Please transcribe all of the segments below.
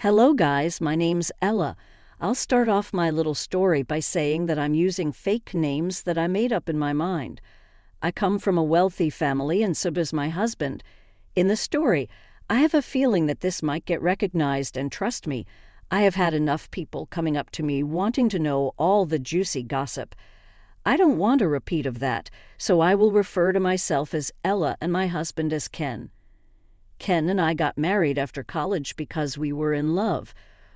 Hello guys, my name's Ella. I'll start off my little story by saying that I'm using fake names that I made up in my mind. I come from a wealthy family and so does my husband. In the story, I have a feeling that this might get recognized, and trust me, I have had enough people coming up to me wanting to know all the juicy gossip. I don't want a repeat of that, so I will refer to myself as Ella and my husband as Ken. Ken and I got married after college because we were in love.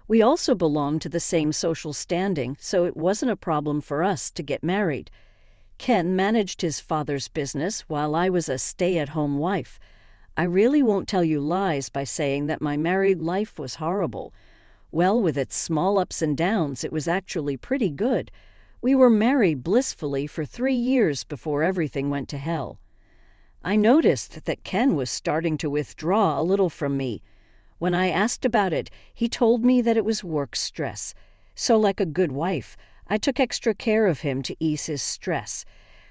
We also belonged to the same social standing, so it wasn't a problem for us to get married. Ken managed his father's business while I was a stay-at-home wife. I really won't tell you lies by saying that my married life was horrible. Well, with its small ups and downs, it was actually pretty good. We were married blissfully for 3 years before everything went to hell. I noticed that Ken was starting to withdraw a little from me. When I asked about it, he told me that it was work stress. So like a good wife, I took extra care of him to ease his stress.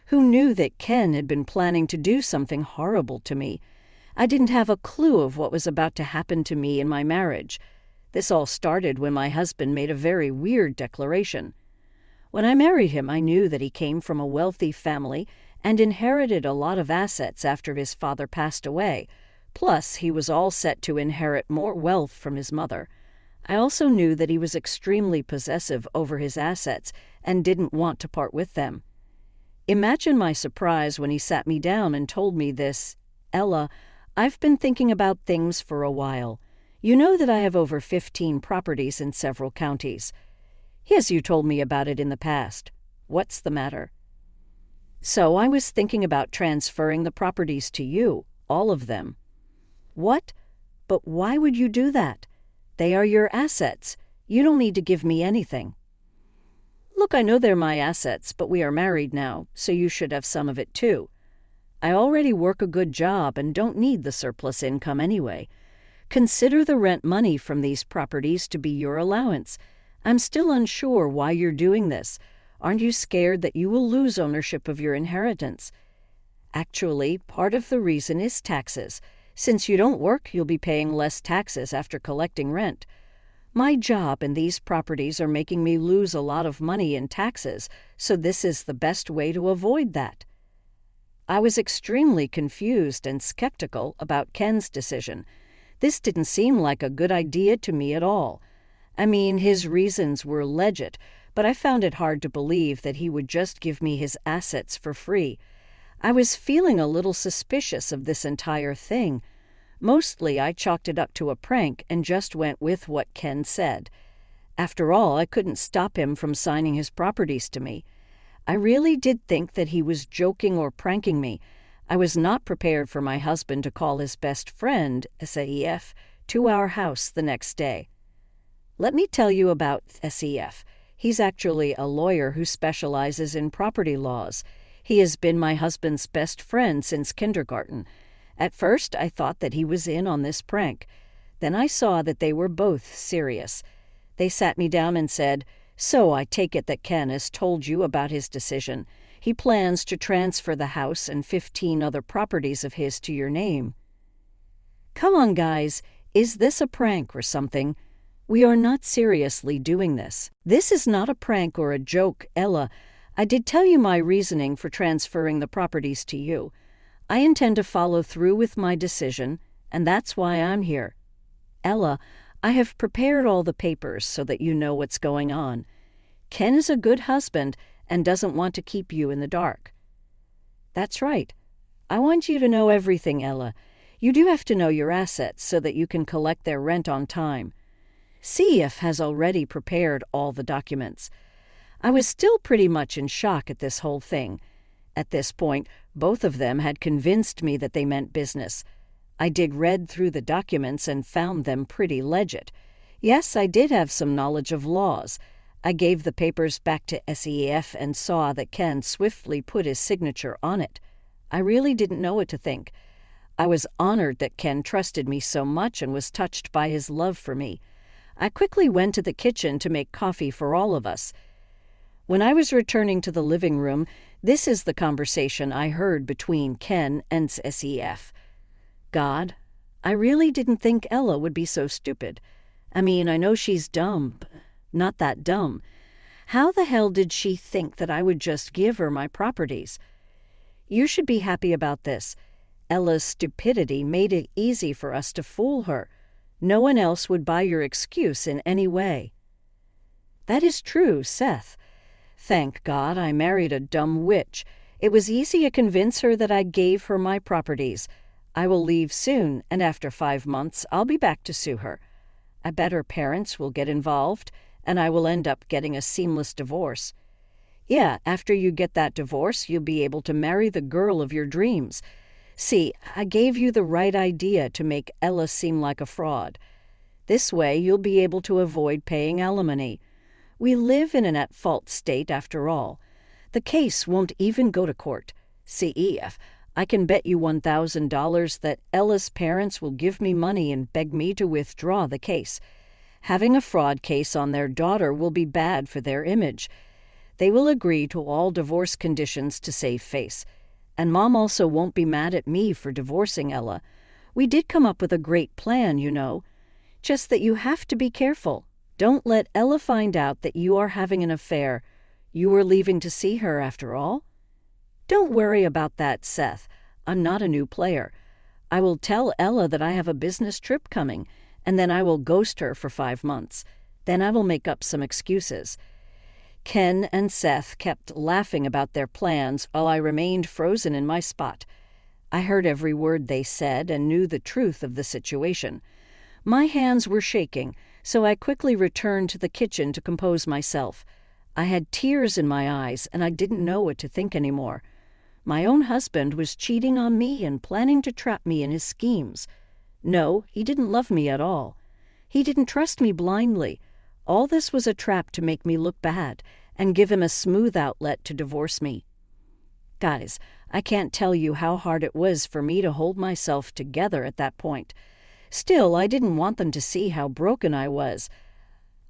Who knew that Ken had been planning to do something horrible to me? I didn't have a clue of what was about to happen to me in my marriage. This all started when my husband made a very weird declaration. When I married him, I knew that he came from a wealthy family and inherited a lot of assets after his father passed away. Plus, he was all set to inherit more wealth from his mother. I also knew that he was extremely possessive over his assets and didn't want to part with them. Imagine my surprise when he sat me down and told me this. Ella, I've been thinking about things for a while. You know that I have over 15 properties in several counties. Yes, you told me about it in the past. What's the matter? So I was thinking about transferring the properties to you, all of them. What? But why would you do that? They are your assets. You don't need to give me anything. Look, I know they're my assets, but we are married now, so you should have some of it too. I already work a good job and don't need the surplus income anyway. Consider the rent money from these properties to be your allowance. I'm still unsure why you're doing this. Aren't you scared that you will lose ownership of your inheritance? Actually, part of the reason is taxes. Since you don't work, you'll be paying less taxes after collecting rent. My job and these properties are making me lose a lot of money in taxes, so this is the best way to avoid that. I was extremely confused and skeptical about Ken's decision. This didn't seem like a good idea to me at all. I mean, his reasons were legit, but I found it hard to believe that he would just give me his assets for free. I was feeling a little suspicious of this entire thing. Mostly, I chalked it up to a prank and just went with what Ken said. After all, I couldn't stop him from signing his properties to me. I really did think that he was joking or pranking me. I was not prepared for my husband to call his best friend, SAEF, to our house the next day. Let me tell you about SEF. He's actually a lawyer who specializes in property laws. He has been my husband's best friend since kindergarten. At first, I thought that he was in on this prank. Then I saw that they were both serious. They sat me down and said, "So I take it that Ken has told you about his decision. He plans to transfer the house and 15 other properties of his to your name." Come on, guys. Is this a prank or something? We are not seriously doing this. This is not a prank or a joke, Ella. I did tell you my reasoning for transferring the properties to you. I intend to follow through with my decision, and that's why I'm here. Ella, I have prepared all the papers so that you know what's going on. Ken is a good husband and doesn't want to keep you in the dark. That's right. I want you to know everything, Ella. You do have to know your assets so that you can collect their rent on time. CF has already prepared all the documents. I was still pretty much in shock at this whole thing. At this point, both of them had convinced me that they meant business. I did read through the documents and found them pretty legit. Yes, I did have some knowledge of laws. I gave the papers back to SEF and saw that Ken swiftly put his signature on it. I really didn't know what to think. I was honored that Ken trusted me so much and was touched by his love for me. I quickly went to the kitchen to make coffee for all of us. When I was returning to the living room, this is the conversation I heard between Ken and SEF. God, I really didn't think Ella would be so stupid. I mean, I know she's dumb, but not that dumb. How the hell did she think that I would just give her my properties? You should be happy about this. Ella's stupidity made it easy for us to fool her. No one else would buy your excuse in any way. That is true, Seth. Thank God I married a dumb witch. It was easy to convince her that I gave her my properties. I will leave soon, and after 5 months I'll be back to sue her. I bet her parents will get involved, and I will end up getting a seamless divorce. Yeah, after you get that divorce, you'll be able to marry the girl of your dreams. See, I gave you the right idea to make Ella seem like a fraud. This way you'll be able to avoid paying alimony. We live in an at-fault state after all. The case won't even go to court. CEF, I can bet you $1,000 that Ella's parents will give me money and beg me to withdraw the case. Having a fraud case on their daughter will be bad for their image. They will agree to all divorce conditions to save face. And Mom also won't be mad at me for divorcing Ella. We did come up with a great plan, you know. Just that you have to be careful. Don't let Ella find out that you are having an affair. You were leaving to see her after all? Don't worry about that, Seth. I'm not a new player. I will tell Ella that I have a business trip coming, and then I will ghost her for 5 months. Then I will make up some excuses. Ken and Seth kept laughing about their plans while I remained frozen in my spot. I heard every word they said and knew the truth of the situation. My hands were shaking, so I quickly returned to the kitchen to compose myself. I had tears in my eyes, and I didn't know what to think anymore. My own husband was cheating on me and planning to trap me in his schemes. No, he didn't love me at all. He didn't trust me blindly. All this was a trap to make me look bad and give him a smooth outlet to divorce me. Guys, I can't tell you how hard it was for me to hold myself together at that point. Still, I didn't want them to see how broken I was.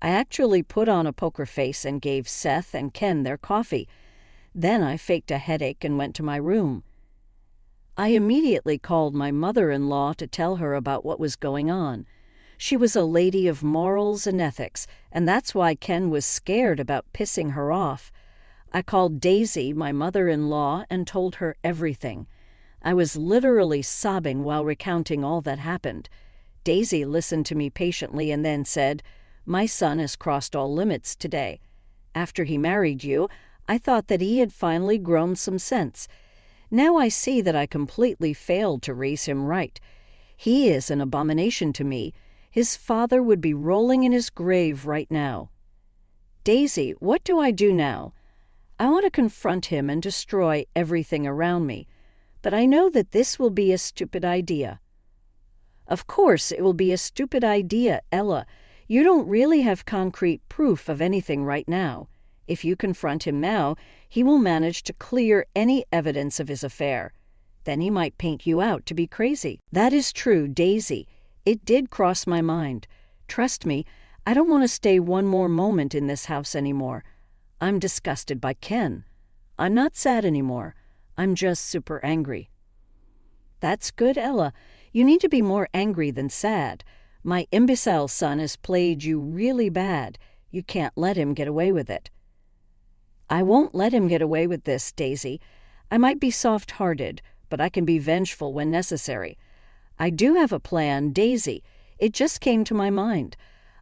I actually put on a poker face and gave Seth and Ken their coffee. Then I faked a headache and went to my room. I immediately called my mother-in-law to tell her about what was going on. She was a lady of morals and ethics, and that's why Ken was scared about pissing her off. I called Daisy, my mother-in-law, and told her everything. I was literally sobbing while recounting all that happened. Daisy listened to me patiently and then said, "My son has crossed all limits today. After he married you, I thought that he had finally grown some sense. Now I see that I completely failed to raise him right. He is an abomination to me. His father would be rolling in his grave right now. Daisy, what do I do now? I want to confront him and destroy everything around me, but I know that this will be a stupid idea." "Of course it will be a stupid idea, Ella. You don't really have concrete proof of anything right now. If you confront him now, he will manage to clear any evidence of his affair. Then he might paint you out to be crazy." "That is true, Daisy. It did cross my mind. Trust me, I don't want to stay one more moment in this house anymore. I'm disgusted by Ken. I'm not sad anymore. I'm just super angry." "That's good, Ella. You need to be more angry than sad. My imbecile son has played you really bad. You can't let him get away with it." "I won't let him get away with this, Daisy. I might be soft-hearted, but I can be vengeful when necessary. I do have a plan, Daisy. It just came to my mind.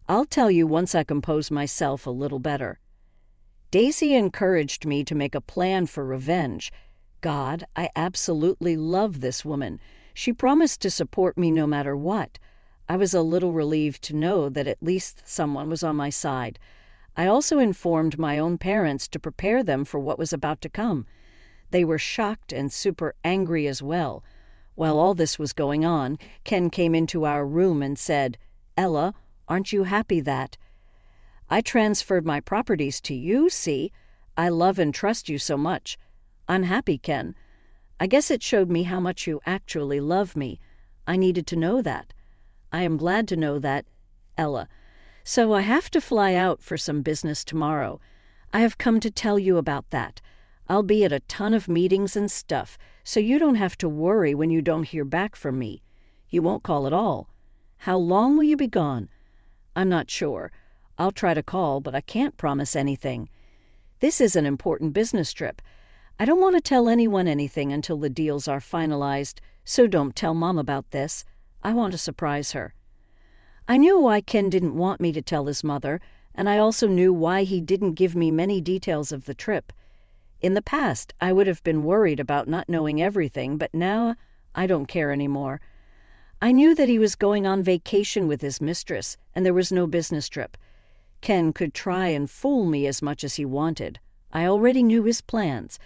I'll tell you once I compose myself a little better." Daisy encouraged me to make a plan for revenge. God, I absolutely love this woman. She promised to support me no matter what. I was a little relieved to know that at least someone was on my side. I also informed my own parents to prepare them for what was about to come. They were shocked and super angry as well. While all this was going on, Ken came into our room and said, "Ella, aren't you happy that I transferred my properties to you, see? I love and trust you so much. I'm happy, Ken. I guess it showed me how much you actually love me. I needed to know that. I am glad to know that, Ella. So I have to fly out for some business tomorrow. I have come to tell you about that. I'll be at a ton of meetings and stuff, so you don't have to worry when you don't hear back from me. You won't call at all. How long will you be gone?" I'm not sure. I'll try to call, but I can't promise anything. This is an important business trip. I don't want to tell anyone anything until the deals are finalized, so don't tell Mom about this. I want to surprise her." I knew why Ken didn't want me to tell his mother, and I also knew why he didn't give me many details of the trip. In the past, I would have been worried about not knowing everything, but now I don't care anymore. I knew that he was going on vacation with his mistress, and there was no business trip. Ken could try and fool me as much as he wanted. I already knew his plans.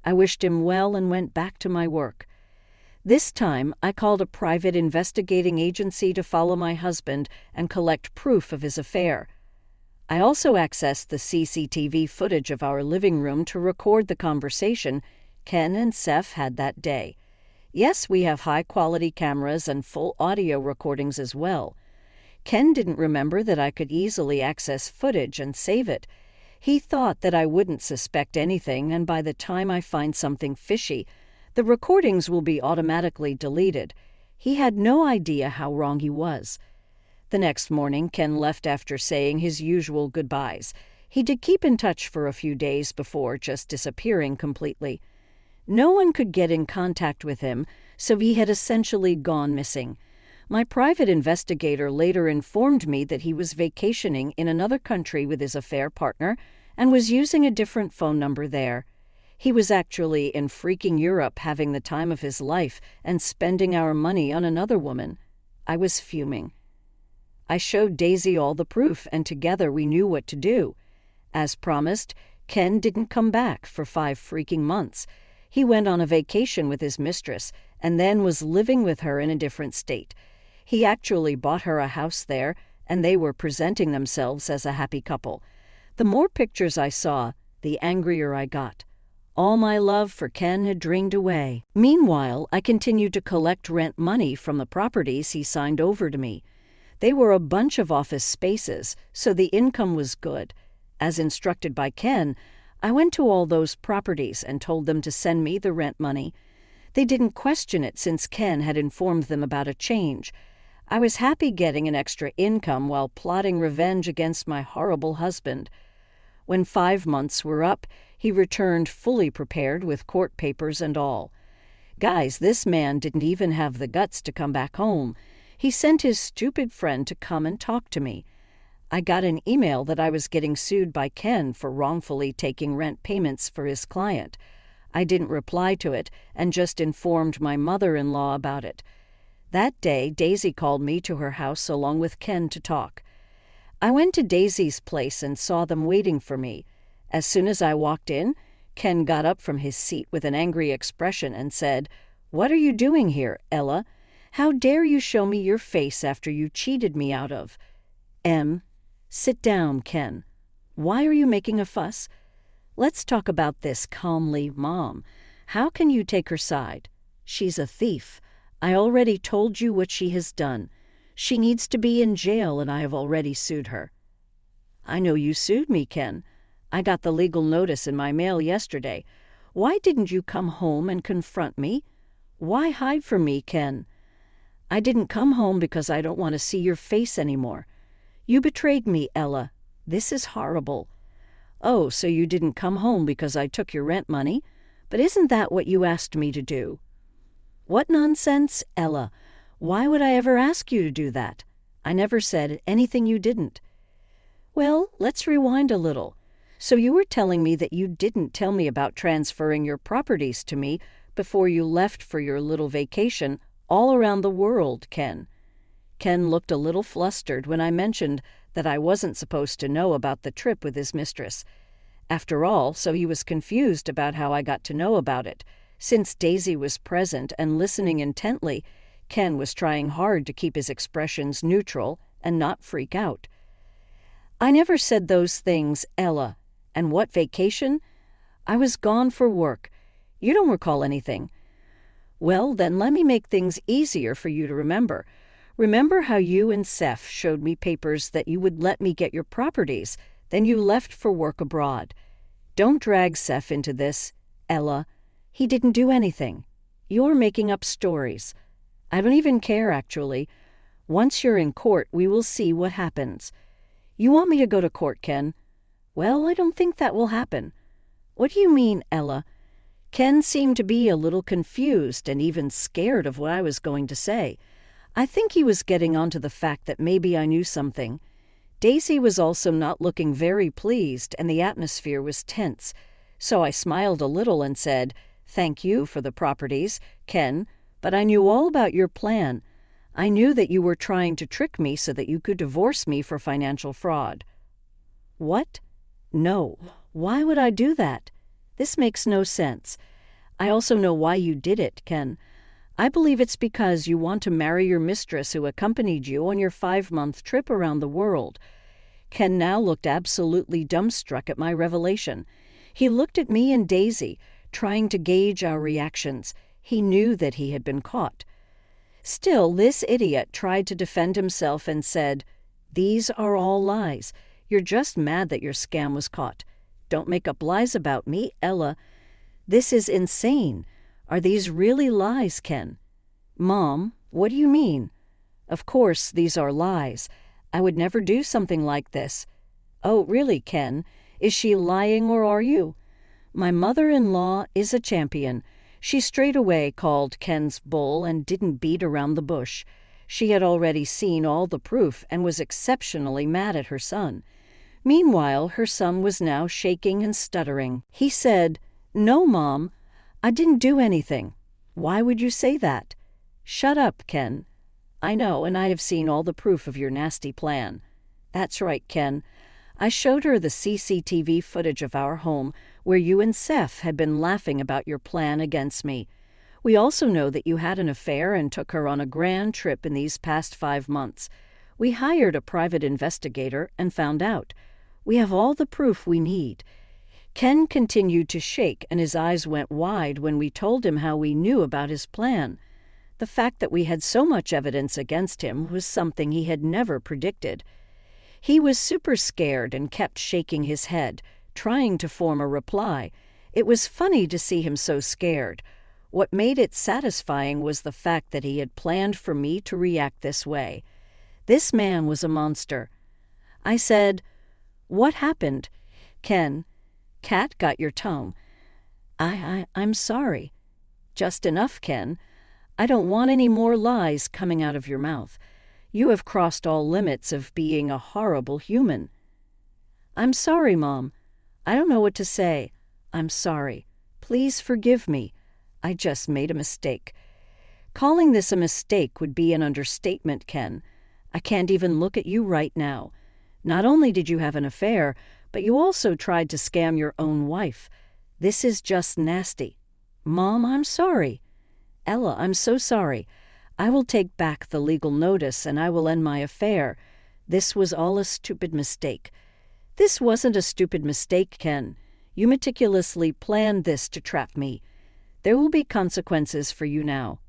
I wished him well and went back to my work. This time, I called a private investigating agency to follow my husband and collect proof of his affair. I also accessed the CCTV footage of our living room to record the conversation Ken and Seth had that day. Yes, we have high-quality cameras and full audio recordings as well. Ken didn't remember that I could easily access footage and save it. He thought that I wouldn't suspect anything, and by the time I find something fishy, the recordings will be automatically deleted. He had no idea how wrong he was. The next morning, Ken left after saying his usual goodbyes. He did keep in touch for a few days before just disappearing completely. No one could get in contact with him, so he had essentially gone missing. My private investigator later informed me that he was vacationing in another country with his affair partner and was using a different phone number there. He was actually in freaking Europe having the time of his life and spending our money on another woman. I was fuming. I showed Daisy all the proof, and together we knew what to do. As promised, Ken didn't come back for 5 freaking months. He went on a vacation with his mistress and then was living with her in a different state. He actually bought her a house there, and they were presenting themselves as a happy couple. The more pictures I saw, the angrier I got. All my love for Ken had drained away. Meanwhile, I continued to collect rent money from the properties he signed over to me. They were a bunch of office spaces, so the income was good. As instructed by Ken, I went to all those properties and told them to send me the rent money. They didn't question it since Ken had informed them about a change. I was happy getting an extra income while plotting revenge against my horrible husband. When 5 months were up, he returned fully prepared with court papers and all. Guys, this man didn't even have the guts to come back home. He sent his stupid friend to come and talk to me. I got an email that I was getting sued by Ken for wrongfully taking rent payments for his client. I didn't reply to it and just informed my mother-in-law about it. That day, Daisy called me to her house along with Ken to talk. I went to Daisy's place and saw them waiting for me. As soon as I walked in, Ken got up from his seat with an angry expression and said, "What are you doing here, Ella? How dare you show me your face after you cheated me out of?" Sit down, Ken. Why are you making a fuss? Let's talk about this calmly, Mom. How can you take her side? She's a thief. I already told you what she has done. She needs to be in jail, and I have already sued her. I know you sued me, Ken. I got the legal notice in my mail yesterday. Why didn't you come home and confront me? Why hide from me, Ken? I didn't come home because I don't want to see your face anymore. You betrayed me, Ella. This is horrible. Oh, so you didn't come home because I took your rent money? But isn't that what you asked me to do? What nonsense, Ella. Why would I ever ask you to do that? I never said anything you didn't. Well, let's rewind a little. So you were telling me that you didn't tell me about transferring your properties to me before you left for your little vacation all around the world, Ken. Ken looked a little flustered when I mentioned that I wasn't supposed to know about the trip with his mistress. After all, so he was confused about how I got to know about it. Since Daisy was present and listening intently, Ken was trying hard to keep his expressions neutral and not freak out. I never said those things, Ella. And what vacation? I was gone for work. You don't recall anything. Well, then let me make things easier for you to remember. Remember how you and Seth showed me papers that you would let me get your properties, then you left for work abroad. Don't drag Seth into this, Ella. He didn't do anything. You're making up stories. I don't even care, actually. Once you're in court, we will see what happens." "You want me to go to court, Ken?" "Well, I don't think that will happen." "What do you mean, Ella?" Ken seemed to be a little confused and even scared of what I was going to say. I think he was getting onto the fact that maybe I knew something. Daisy was also not looking very pleased, and the atmosphere was tense. So I smiled a little and said, "Thank you for the properties, Ken, but I knew all about your plan. I knew that you were trying to trick me so that you could divorce me for financial fraud." "What? No. Why would I do that? This makes no sense. I also know why you did it, Ken. I believe it's because you want to marry your mistress who accompanied you on your 5-month trip around the world." Ken now looked absolutely dumbstruck at my revelation. He looked at me and Daisy, trying to gauge our reactions. He knew that he had been caught. Still, this idiot tried to defend himself and said, "These are all lies. You're just mad that your scam was caught. Don't make up lies about me, Ella. This is insane. Are these really lies, Ken?" "Mom, what do you mean?" "Of course, these are lies. I would never do something like this." "Oh, really, Ken? Is she lying or are you?" "My mother-in-law is a champion." She straight away called Ken's bull and didn't beat around the bush. She had already seen all the proof and was exceptionally mad at her son. Meanwhile, her son was now shaking and stuttering. He said, "No, Mom, I didn't do anything." "Why would you say that?" "Shut up, Ken." "I know, and I have seen all the proof of your nasty plan." "That's right, Ken. I showed her the CCTV footage of our home where you and Seth had been laughing about your plan against me. We also know that you had an affair and took her on a grand trip in these past 5 months. We hired a private investigator and found out. We have all the proof we need." Ken continued to shake and his eyes went wide when we told him how we knew about his plan. The fact that we had so much evidence against him was something he had never predicted. He was super scared and kept shaking his head, trying to form a reply. It was funny to see him so scared. What made it satisfying was the fact that he had planned for me to react this way. This man was a monster. I said, "What happened?" "Ken, Cat got your tongue." I'm sorry." "Just enough, Ken. I don't want any more lies coming out of your mouth. You have crossed all limits of being a horrible human." "I'm sorry, Mom. I don't know what to say. I'm sorry. Please forgive me. I just made a mistake." Calling this a mistake would be an understatement, Ken. I can't even look at you right now. Not only did you have an affair, but you also tried to scam your own wife. This is just nasty. Mom, I'm sorry. Ella, I'm so sorry. I will take back the legal notice and I will end my affair. This was all a stupid mistake." "This wasn't a stupid mistake, Ken. You meticulously planned this to trap me. There will be consequences for you now."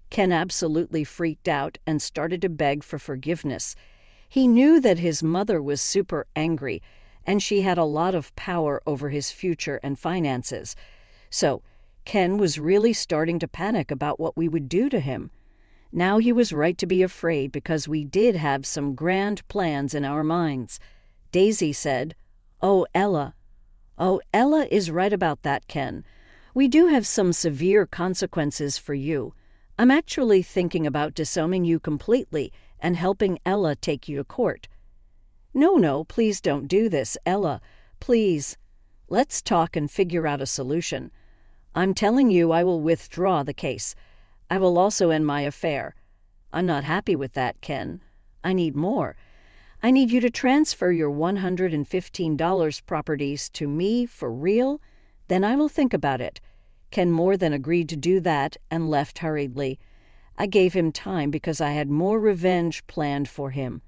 Ken absolutely freaked out and started to beg for forgiveness. He knew that his mother was super angry, and she had a lot of power over his future and finances. So Ken was really starting to panic about what we would do to him. Now he was right to be afraid because we did have some grand plans in our minds. Daisy said, "Oh, Ella." "Oh, Ella is right about that, Ken. We do have some severe consequences for you. I'm actually thinking about disowning you completely and helping Ella take you to court." No, please don't do this, Ella. Please. Let's talk and figure out a solution. I'm telling you I will withdraw the case. I will also end my affair. I'm not happy with that, Ken. I need more. I need you to transfer your $115 properties to me for real. Then I will think about it. Ken more than agreed to do that and left hurriedly. I gave him time because I had more revenge planned for him.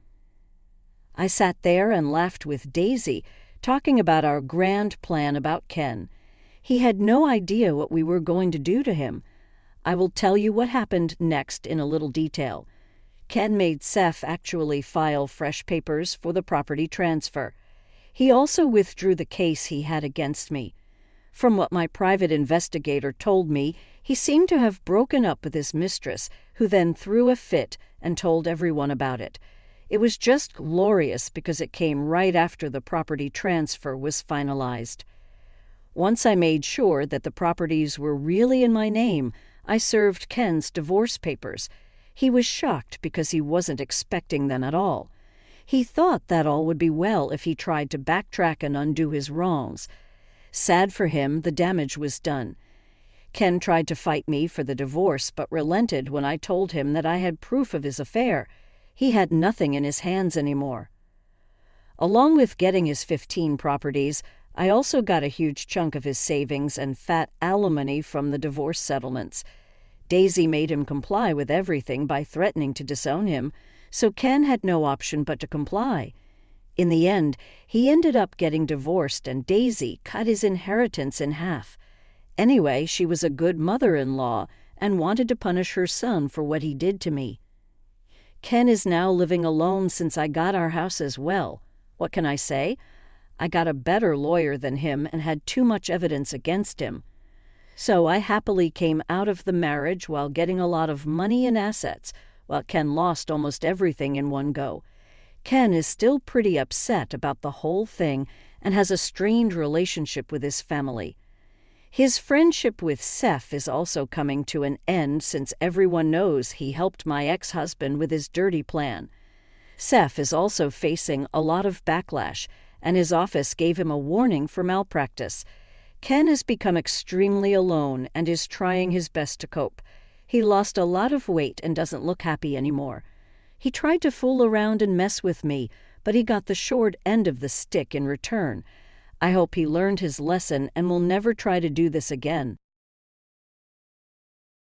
I sat there and laughed with Daisy, talking about our grand plan about Ken. He had no idea what we were going to do to him. I will tell you what happened next in a little detail. Ken made Seth actually file fresh papers for the property transfer. He also withdrew the case he had against me. From what my private investigator told me, he seemed to have broken up with his mistress, who then threw a fit and told everyone about it. It was just glorious because it came right after the property transfer was finalized. Once I made sure that the properties were really in my name, I served Ken's divorce papers. He was shocked because he wasn't expecting them at all. He thought that all would be well if he tried to backtrack and undo his wrongs. Sad for him, the damage was done. Ken tried to fight me for the divorce, but relented when I told him that I had proof of his affair. He had nothing in his hands anymore. Along with getting his 15 properties, I also got a huge chunk of his savings and fat alimony from the divorce settlements. Daisy made him comply with everything by threatening to disown him, so Ken had no option but to comply. In the end, he ended up getting divorced, and Daisy cut his inheritance in half. Anyway, she was a good mother-in-law and wanted to punish her son for what he did to me. Ken is now living alone since I got our house as well. What can I say? I got a better lawyer than him and had too much evidence against him. So I happily came out of the marriage while getting a lot of money and assets, while Ken lost almost everything in one go. Ken is still pretty upset about the whole thing and has a strained relationship with his family. His friendship with Seth is also coming to an end since everyone knows he helped my ex-husband with his dirty plan. Seth is also facing a lot of backlash, and his office gave him a warning for malpractice. Ken has become extremely alone and is trying his best to cope. He lost a lot of weight and doesn't look happy anymore. He tried to fool around and mess with me, but he got the short end of the stick in return. I hope he learned his lesson and will never try to do this again.